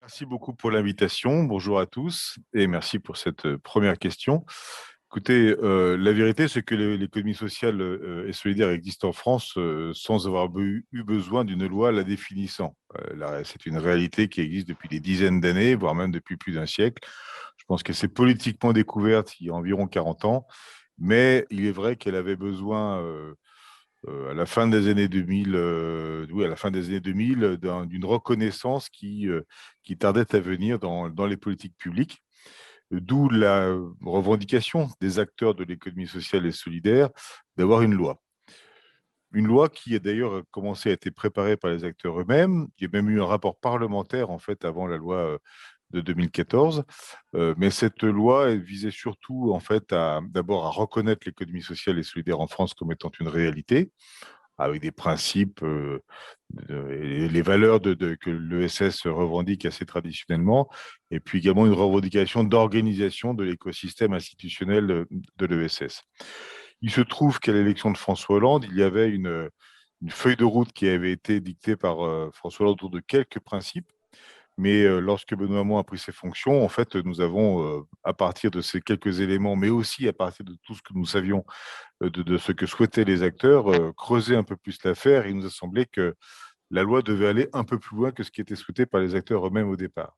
Merci beaucoup pour l'invitation. Bonjour à tous et merci pour cette première question. Écoutez, la vérité, c'est que l'économie sociale et solidaire existe en France sans avoir eu besoin d'une loi la définissant. C'est une réalité qui existe depuis des dizaines d'années, voire même depuis plus d'un siècle. Je pense que c'est politiquement découverte il y a environ 40 ans, mais il est vrai qu'elle avait besoin à la fin des années 2000, oui, à la fin des années 2000, d'une reconnaissance qui tardait à venir dans les politiques publiques. D'où la revendication des acteurs de l'économie sociale et solidaire d'avoir une loi. Une loi qui a d'ailleurs commencé à être préparée par les acteurs eux-mêmes. Il y a même eu un rapport parlementaire en fait avant la loi de 2014. Mais cette loi elle visait surtout en fait d'abord à reconnaître l'économie sociale et solidaire en France comme étant une réalité, avec des principes et les valeurs que l'ESS revendique assez traditionnellement, et puis également une revendication d'organisation de l'écosystème institutionnel de l'ESS. Il se trouve qu'à l'élection de François Hollande, il y avait une feuille de route qui avait été dictée par François Hollande autour de quelques principes. Mais lorsque Benoît Hamon a pris ses fonctions, en fait, nous avons, à partir de ces quelques éléments, mais aussi à partir de tout ce que nous savions de ce que souhaitaient les acteurs, creusé un peu plus l'affaire. Et il nous a semblé que la loi devait aller un peu plus loin que ce qui était souhaité par les acteurs eux-mêmes au départ.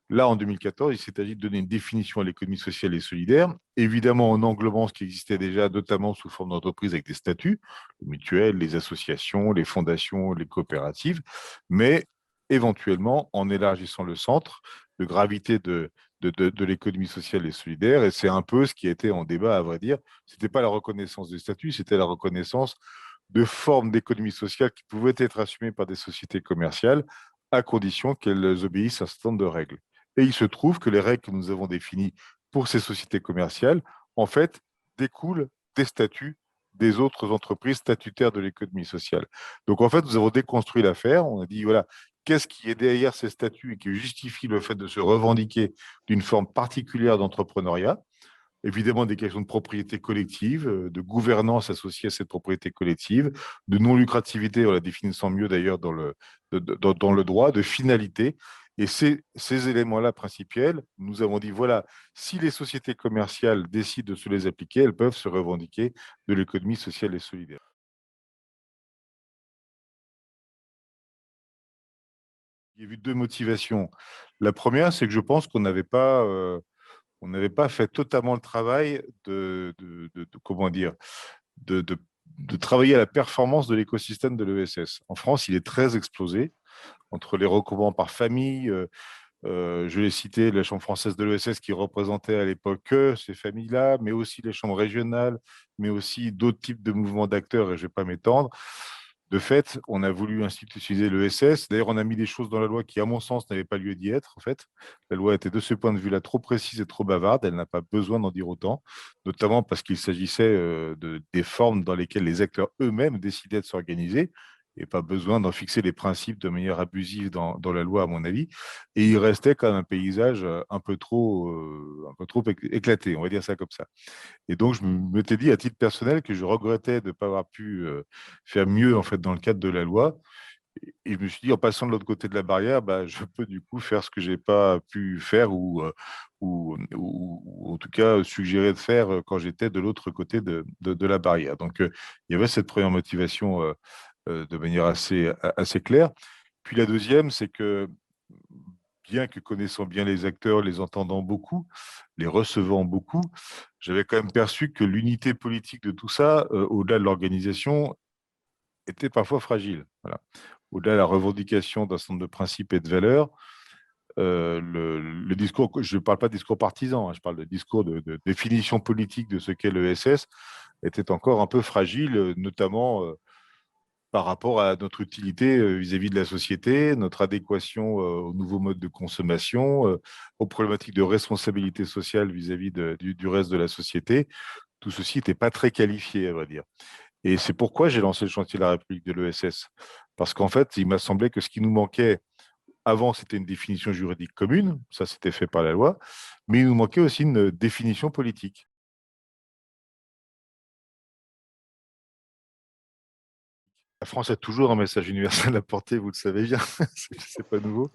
Là, en 2014, il s'est agi de donner une définition à l'économie sociale et solidaire, évidemment en englobant ce qui existait déjà, notamment sous forme d'entreprise avec des statuts, les mutuelles, les associations, les fondations, les coopératives, mais éventuellement en élargissant le centre de gravité de l'économie sociale et solidaire. Et c'est un peu ce qui était en débat, à vrai dire. Ce n'était pas la reconnaissance des statuts, c'était la reconnaissance de formes d'économie sociale qui pouvaient être assumées par des sociétés commerciales à condition qu'elles obéissent à un certain nombre de règles. Et il se trouve que les règles que nous avons définies pour ces sociétés commerciales, en fait, découlent des statuts des autres entreprises statutaires de l'économie sociale. Donc, en fait, nous avons déconstruit l'affaire. On a dit, voilà, qu'est-ce qui est derrière ces statuts et qui justifie le fait de se revendiquer d'une forme particulière d'entrepreneuriat? Évidemment, des questions de propriété collective, de gouvernance associée à cette propriété collective, de non-lucrativité, en la définissant mieux d'ailleurs dans le droit, de finalité. Et ces éléments-là principiels, nous avons dit, voilà, si les sociétés commerciales décident de se les appliquer, elles peuvent se revendiquer de l'économie sociale et solidaire. Il y a eu deux motivations. La première, c'est que je pense on n'avait pas fait totalement le travail comment dire, de, de, de travailler à la performance de l'écosystème de l'ESS. En France, il est très explosé entre les recoupements par famille. Je l'ai cité, la Chambre française de l'ESS qui représentait à l'époque ces familles-là, mais aussi les chambres régionales, mais aussi d'autres types de mouvements d'acteurs, et je ne vais pas m'étendre. De fait, on a voulu institutionnaliser l'ESS. D'ailleurs, on a mis des choses dans la loi qui, à mon sens, n'avaient pas lieu d'y être. En fait, la loi était de ce point de vue-là trop précise et trop bavarde. Elle n'a pas besoin d'en dire autant, notamment parce qu'il s'agissait des formes dans lesquelles les acteurs eux-mêmes décidaient de s'organiser et pas besoin d'en fixer les principes de manière abusive dans la loi, à mon avis. Et il restait quand même un paysage un peu trop éclaté, on va dire ça comme ça. Et donc, je m'étais dit à titre personnel que je regrettais de ne pas avoir pu faire mieux en fait dans le cadre de la loi. Et je me suis dit, en passant de l'autre côté de la barrière, bah, je peux du coup faire ce que j'ai pas pu faire ou en tout cas suggérer de faire quand j'étais de l'autre côté de la barrière. Donc, il y avait cette première motivation de manière assez claire. Puis la deuxième, c'est que bien que connaissant bien les acteurs, les entendant beaucoup, les recevant beaucoup, j'avais quand même perçu que l'unité politique de tout ça, au-delà de l'organisation, était parfois fragile. Voilà. Au-delà de la revendication d'un certain nombre de principes et de valeurs, le discours, je ne parle pas de discours partisan, hein, je parle de discours de définition politique de ce qu'est l'ESS, était encore un peu fragile, notamment par rapport à notre utilité vis-à-vis de la société, notre adéquation aux nouveaux modes de consommation, aux problématiques de responsabilité sociale vis-à-vis du reste de la société. Tout ceci n'était pas très qualifié, à vrai dire. Et c'est pourquoi j'ai lancé le chantier de la République de l'ESS. Parce qu'en fait, il m'a semblé que ce qui nous manquait avant, c'était une définition juridique commune, ça c'était fait par la loi, mais il nous manquait aussi une définition politique. La France a toujours un message universel à porter, vous le savez bien, c'est pas nouveau.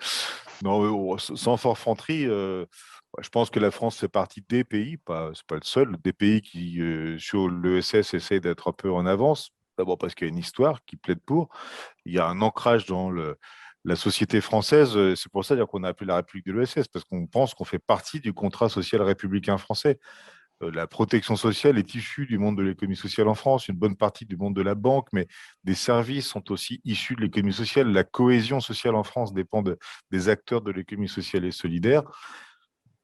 Non, sans forfanterie, je pense que la France fait partie des pays, pas, c'est pas le seul, des pays qui, sur l'ESS, essaient d'être un peu en avance. D'abord parce qu'il y a une histoire qui plaide pour. Il y a un ancrage dans la société française. C'est pour ça d'ailleurs, qu'on a appelé la République de l'ESS, parce qu'on pense qu'on fait partie du contrat social républicain français. La protection sociale est issue du monde de l'économie sociale en France, une bonne partie du monde de la banque, mais des services sont aussi issus de l'économie sociale. La cohésion sociale en France dépend des acteurs de l'économie sociale et solidaire.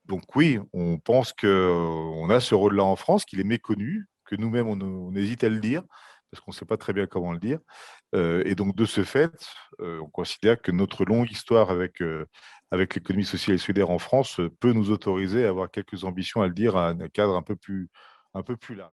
Donc oui, on pense qu'on a ce rôle-là en France, qu'il est méconnu, que nous-mêmes, on hésite à le dire, parce qu'on ne sait pas très bien comment le dire. Et donc, de ce fait, on considère que notre longue histoire avec l'économie sociale et solidaire en France peut nous autoriser à avoir quelques ambitions à le dire à un cadre un peu plus large.